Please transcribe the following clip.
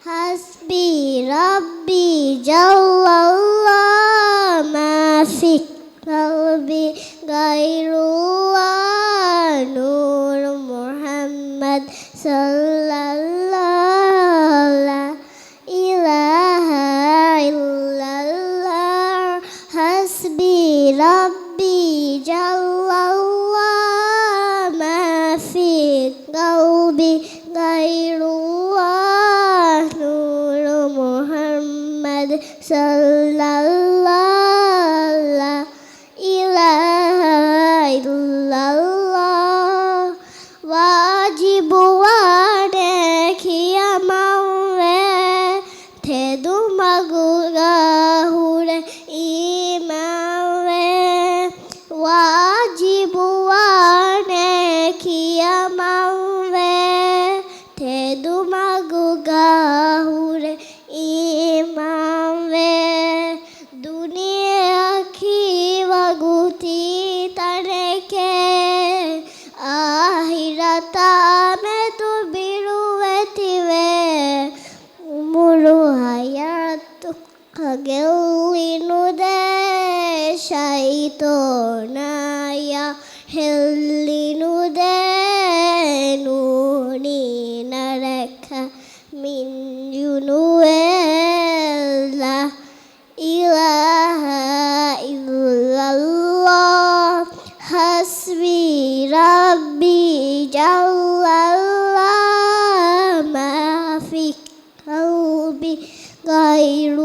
حسبي ربي جل الله ما في قلبي غير الله نور محمد صلى الله لا إله إلا الله حسبي ربي جل الله ما في قلبي غير الله نور محمد صلى الله لا إله إلا الله واجب वाने किया मावे थे दुमगुगा हुरे इमावे वाजिब वाने किया मावे थे दुमगुगा हुरे इमावे दुनिया की वगुती तरके आहिरता में तो बिरुवतिवे umuru hayatu kagewinude shaitonaya hellinude nuni naraka min yunuela ilaha illallah hasbi rabbi jallallah ma fi qalbi غير